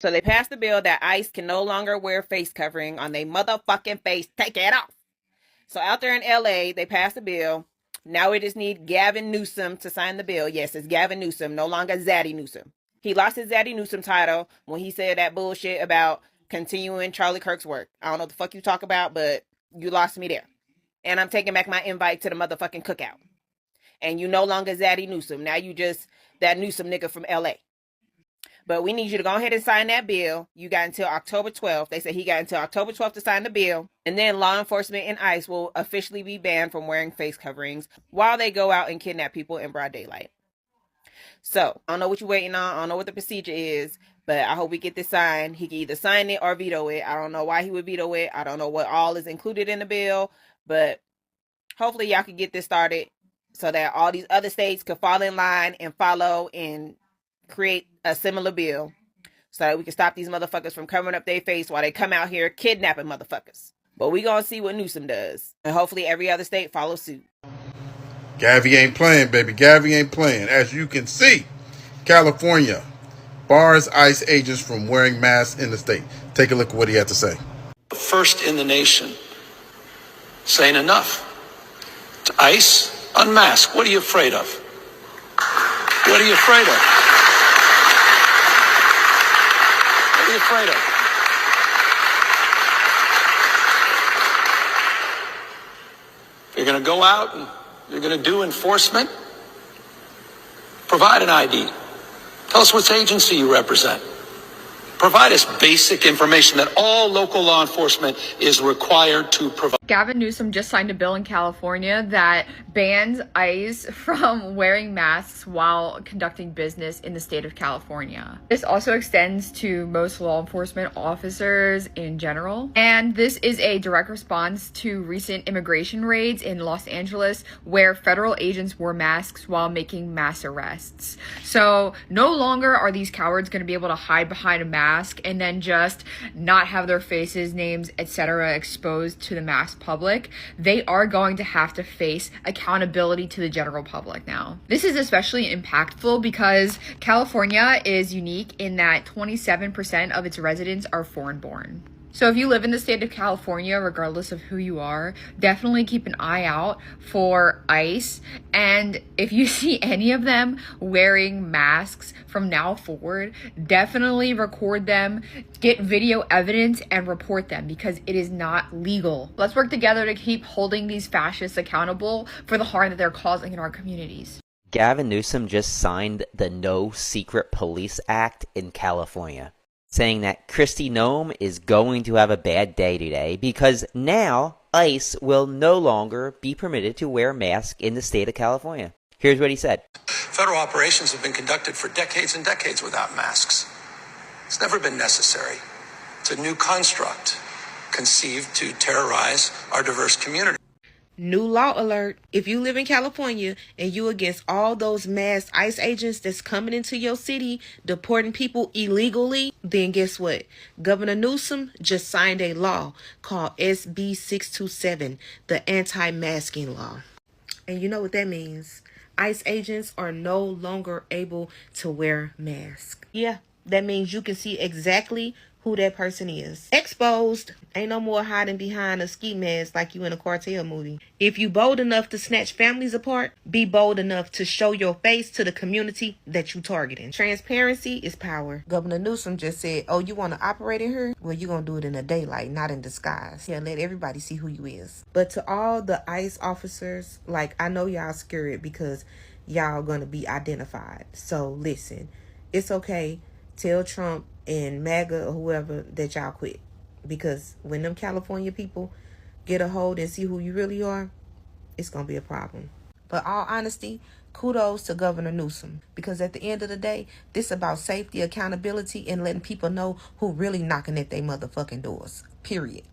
So they passed the bill that ICE can no longer wear face covering on their motherfucking face. Take it off. So out there in LA, they passed the bill. Now we just need Gavin Newsom to sign the bill. Yes, it's Gavin Newsom, no longer Zaddy Newsom. He lost his Zaddy Newsom title when he said that bullshit about continuing Charlie Kirk's work. I don't know what the fuck you talk about, but you lost me there. And I'm taking back my invite to the motherfucking cookout. And you no longer Zaddy Newsom. Now you just that Newsom nigga from LA. But we need you to go ahead and sign that bill. You got until October 12th. They said he got until October 12th to sign the bill. And then law enforcement and ICE will officially be banned from wearing face coverings while they go out and kidnap people in broad daylight. So, I don't know what you're waiting on. I don't know what the procedure is. But I hope we get this signed. He can either sign it or veto it. I don't know why he would veto it. I don't know what all is included in the bill. But hopefully y'all can get this started so that all these other states could fall in line and follow and create a similar bill so that we can stop these motherfuckers from covering up their face while they come out here kidnapping motherfuckers. But we gonna see what Newsom does. And hopefully every other state follows suit. Gavin ain't playing, baby. Gavin ain't playing. As you can see, California bars ICE agents from wearing masks in the state. Take a look at what he had to say. First in the nation saying enough. To ICE, unmask. What are you afraid of? What are you afraid of? What are you afraid of? If you're going to go out and you're going to do enforcement, provide an ID. Tell us which agency you represent. Provide us basic information that all local law enforcement is required to provide. Gavin Newsom just signed a bill in California that bans ICE from wearing masks while conducting business in the state of California. This also extends to most law enforcement officers in general. And this is a direct response to recent immigration raids in Los Angeles where federal agents wore masks while making mass arrests. So no longer are these cowards going to be able to hide behind a mask and then just not have their faces, names, etc. exposed to the mass public. They are going to have to face accountability to the general public now. This is especially impactful because California is unique in that 27% of its residents are foreign-born. So if you live in the state of California, regardless of who you are, definitely keep an eye out for ICE. And if you see any of them wearing masks from now forward, definitely record them, get video evidence, and report them because it is not legal. Let's work together to keep holding these fascists accountable for the harm that they're causing in our communities. Gavin Newsom just signed the No Secret Police Act in California, saying that Kristi Noem is going to have a bad day today because now ICE will no longer be permitted to wear masks in the state of California. Here's what he said. Federal operations have been conducted for decades and decades without masks. It's never been necessary. It's a new construct conceived to terrorize our diverse community. New law alert. If you live in California and you against all those masked ICE agents that's coming into your city, deporting people illegally, then guess what? Governor Newsom just signed a law called SB 627, the anti-masking law. And you know what that means? ICE agents are no longer able to wear masks. Yeah, that means you can see exactly who that person is. Exposed. Ain't no more hiding behind a ski mask like you in a cartel movie. If you bold enough to snatch families apart, be bold enough to show your face to the community that you targeting. Transparency is power. Governor Newsom just said, oh, you want to operate in here? Well, you're going to do it in the daylight, not in disguise. Yeah, let everybody see who you is. But to all the ICE officers, like, I know y'all scared because y'all going to be identified. So listen, it's okay. Tell Trump and MAGA or whoever that y'all quit. Because when them California people get a hold and see who you really are, it's going to be a problem. But all honesty, kudos to Governor Newsom. Because at the end of the day, this about safety, accountability, and letting people know who really knocking at their motherfucking doors. Period.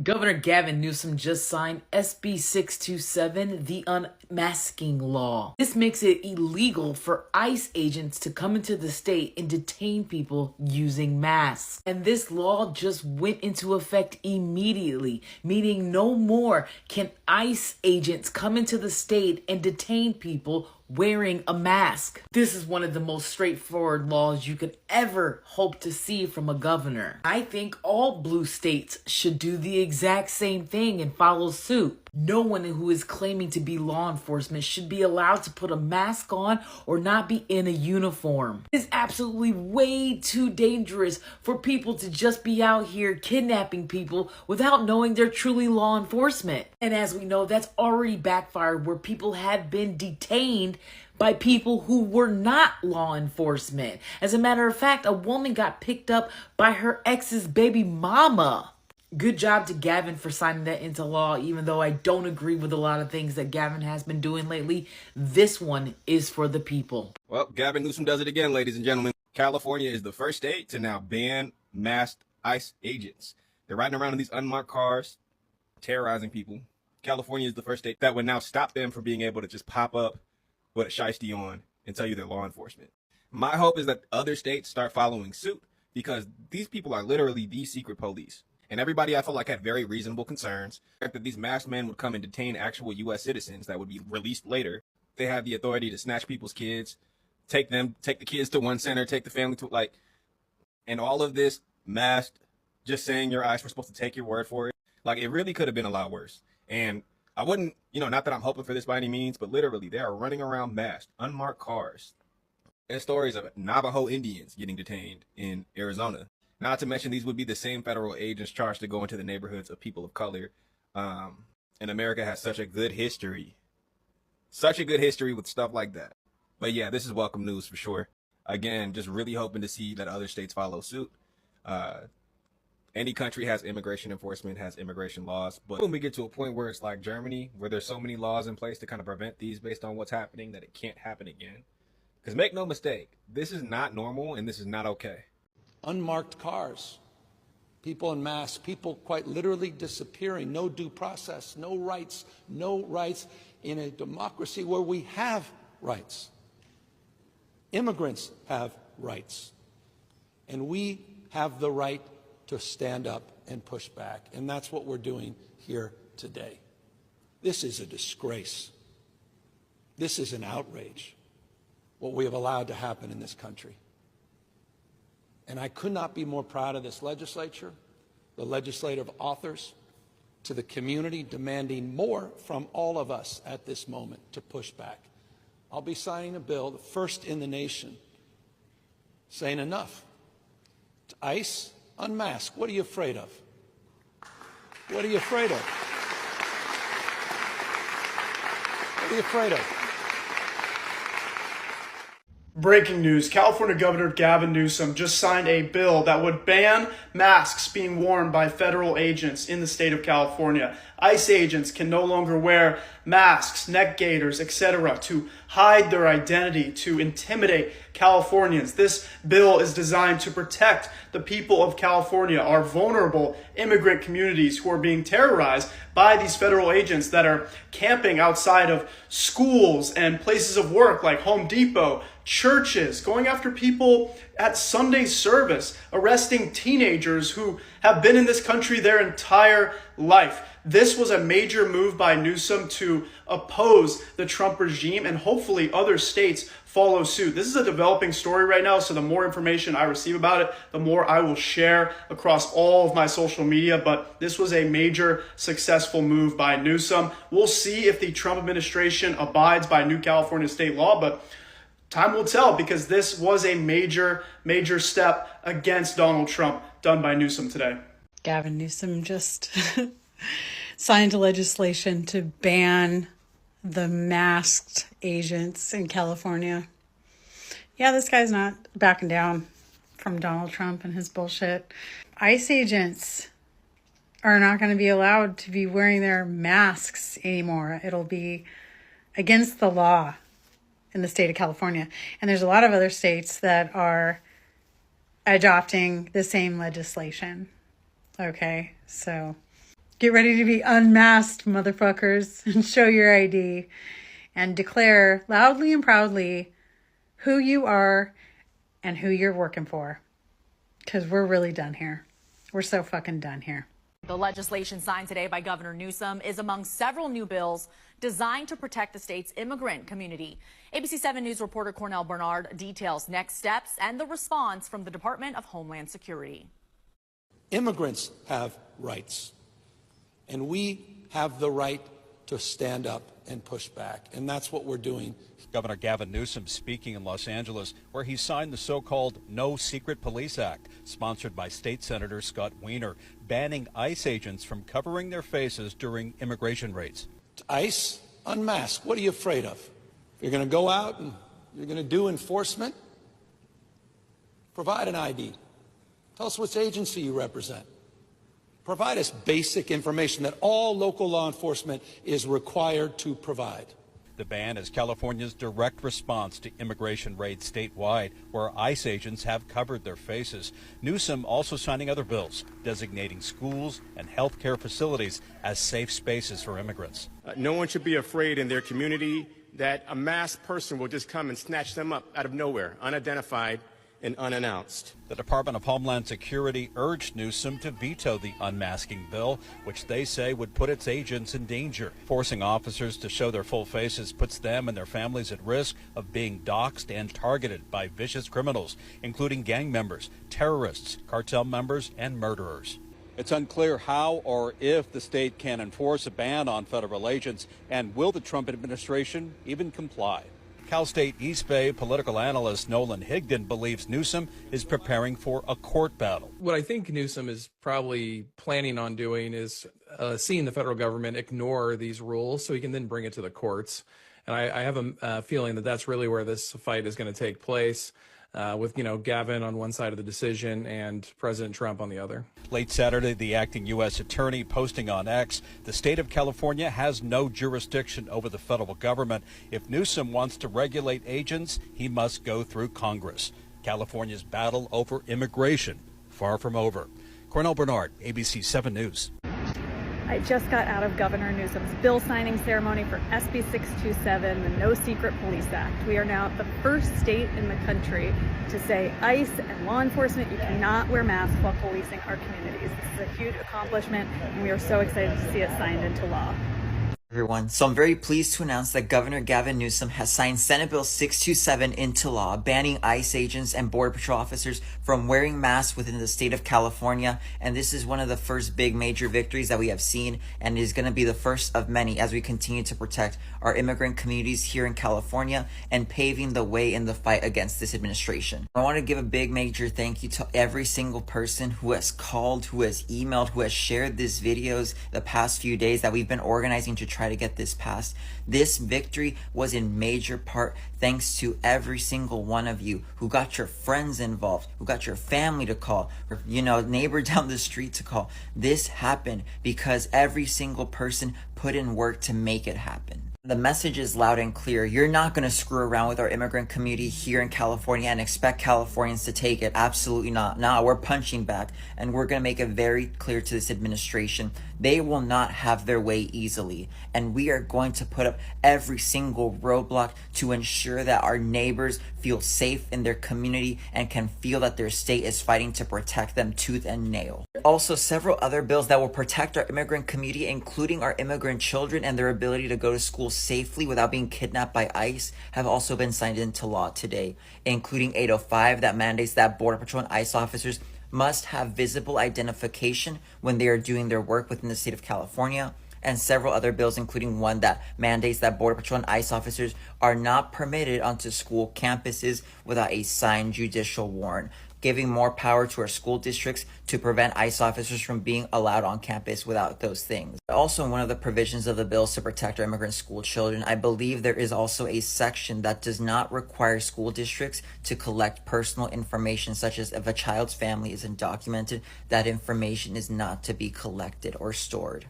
Governor Gavin Newsom just signed SB 627, the masking law. This makes it illegal for ICE agents to come into the state and detain people using masks. And this law just went into effect immediately, meaning no more can ICE agents come into the state and detain people wearing a mask. This is one of the most straightforward laws you could ever hope to see from a governor. I think all blue states should do the exact same thing and follow suit. No one who is claiming to be law enforcement should be allowed to put a mask on or not be in a uniform. It is absolutely way too dangerous for people to just be out here kidnapping people without knowing they're truly law enforcement. And as we know, that's already backfired where people have been detained by people who were not law enforcement. As a matter of fact, a woman got picked up by her ex's baby mama. Good job to Gavin for signing that into law, even though I don't agree with a lot of things that Gavin has been doing lately. This one is for the people. Well, Gavin Newsom does it again, ladies and gentlemen. California is the first state to now ban masked ICE agents. They're riding around in these unmarked cars, terrorizing people. California is the first state that would now stop them from being able to just pop up with a shiesty on and tell you they're law enforcement. My hope is that other states start following suit because these people are literally the secret police. And everybody, I felt like, had very reasonable concerns that these masked men would come and detain actual U.S. citizens that would be released later. They have the authority to snatch people's kids, take the kids to one center, take the family to and all of this masked, just saying your eyes were supposed to take your word for it. Like, it really could have been a lot worse. And I wouldn't, not that I'm hoping for this by any means, but literally they are running around masked, unmarked cars. There's stories of Navajo Indians getting detained in Arizona. Not to mention, these would be the same federal agents charged to go into the neighborhoods of people of color. And America has such a good history with stuff like that. But yeah, this is welcome news for sure. Again, just really hoping to see that other states follow suit. Any country has immigration enforcement, has immigration laws. But when we get to a point where it's like Germany, where there's so many laws in place to kind of prevent these based on what's happening, that it can't happen again. Because make no mistake, this is not normal and this is not okay. Unmarked cars, people in masks, people quite literally disappearing, no due process, no rights in a democracy where we have rights. Immigrants have rights. And we have the right to stand up and push back. And that's what we're doing here today. This is a disgrace. This is an outrage, what we have allowed to happen in this country. And I could not be more proud of this legislature, the legislative authors, to the community demanding more from all of us at this moment to push back. I'll be signing a bill, the first in the nation, saying enough. To ICE, unmask. What are you afraid of? What are you afraid of? What are you afraid of? Breaking news, California Governor Gavin Newsom just signed a bill that would ban masks being worn by federal agents in the state of California. ICE agents can no longer wear masks, neck gaiters, etc. to hide their identity, to intimidate Californians. This bill is designed to protect the people of California, our vulnerable immigrant communities who are being terrorized by these federal agents that are camping outside of schools and places of work like Home Depot, churches, going after people at Sunday service, arresting teenagers who have been in this country their entire life. This was a major move by Newsom to oppose the Trump regime, and hopefully other states follow suit. This is a developing story right now, so the more information I receive about it, the more I will share across all of my social media, but this was a major successful move by Newsom. We'll see if the Trump administration abides by new California state law, but time will tell, because this was a major step against Donald Trump done by Newsom today. Gavin Newsom just signed legislation to ban the masked agents in California. Yeah, this guy's not backing down from Donald Trump and his bullshit. ICE agents are not going to be allowed to be wearing their masks anymore. It'll be against the law in the state of California. And there's a lot of other states that are adopting the same legislation. Okay, so get ready to be unmasked, motherfuckers, and show your ID and declare loudly and proudly who you are and who you're working for. Because we're really done here. We're so fucking done here. The legislation signed today by Governor Newsom is among several new bills designed to protect the state's immigrant community. ABC 7 News reporter Cornell Bernard details next steps and the response from the Department of Homeland Security. Immigrants have rights, and we have the right to stand up and push back, and that's what we're doing. Governor Gavin Newsom speaking in Los Angeles, where he signed the so-called No Secret Police Act, sponsored by State Senator Scott Wiener, banning ICE agents from covering their faces during immigration raids. ICE, unmask. What are you afraid of? If you're going to go out and you're going to do enforcement, provide an ID. Tell us which agency you represent. Provide us basic information that all local law enforcement is required to provide. The ban is California's direct response to immigration raids statewide, where ICE agents have covered their faces. Newsom also signing other bills, designating schools and health care facilities as safe spaces for immigrants. No one should be afraid in their community that a masked person will just come and snatch them up out of nowhere, unidentified and unannounced. The Department of Homeland Security urged Newsom to veto the unmasking bill, which they say would put its agents in danger. Forcing officers to show their full faces puts them and their families at risk of being doxxed and targeted by vicious criminals, including gang members, terrorists, cartel members, and murderers. It's unclear how or if the state can enforce a ban on federal agents, and will the Trump administration even comply? Cal State East Bay political analyst Nolan Higdon believes Newsom is preparing for a court battle. What I think Newsom is probably planning on doing is seeing the federal government ignore these rules so he can then bring it to the courts. And I have a feeling that that's really where this fight is going to take place. With, Gavin on one side of the decision and President Trump on the other. Late Saturday, the acting U.S. attorney posting on X, the state of California has no jurisdiction over the federal government. If Newsom wants to regulate agents, he must go through Congress. California's battle over immigration, far from over. Cornell Bernard, ABC 7 News. I just got out of Governor Newsom's bill signing ceremony for SB 627, the No Secret Police Act. We are now the first state in the country to say ICE and law enforcement, you cannot wear masks while policing our communities. This is a huge accomplishment, and we are so excited to see it signed into law. Everyone. So I'm very pleased to announce that Governor Gavin Newsom has signed Senate Bill 627 into law, banning ICE agents and Border Patrol officers from wearing masks within the state of California. And this is one of the first big major victories that we have seen, and is going to be the first of many as we continue to protect our immigrant communities here in California and paving the way in the fight against this administration. I want to give a big major thank you to every single person who has called, who has emailed, who has shared these videos the past few days that we've been organizing to try to get this passed. This victory was in major part thanks to every single one of you who got your friends involved, who got your family to call, or neighbor down the street to call. This happened because every single person put in work to make it happen. The message is loud and clear. You're not going to screw around with our immigrant community here in California and expect Californians to take it. Absolutely not. No, we're punching back, and we're going to make it very clear to this administration. They will not have their way easily, and we are going to put up every single roadblock to ensure that our neighbors feel safe in their community and can feel that their state is fighting to protect them tooth and nail. Also, several other bills that will protect our immigrant community, including our immigrant children and their ability to go to school safely without being kidnapped by ICE, have also been signed into law today, including 805 that mandates that Border Patrol and ICE officers must have visible identification when they are doing their work within the state of California, and several other bills, including one that mandates that Border Patrol and ICE officers are not permitted onto school campuses without a signed judicial warrant, giving more power to our school districts to prevent ICE officers from being allowed on campus without those things. Also, in one of the provisions of the bills to protect our immigrant school children, I believe there is also a section that does not require school districts to collect personal information, such as if a child's family isn't documented, that information is not to be collected or stored.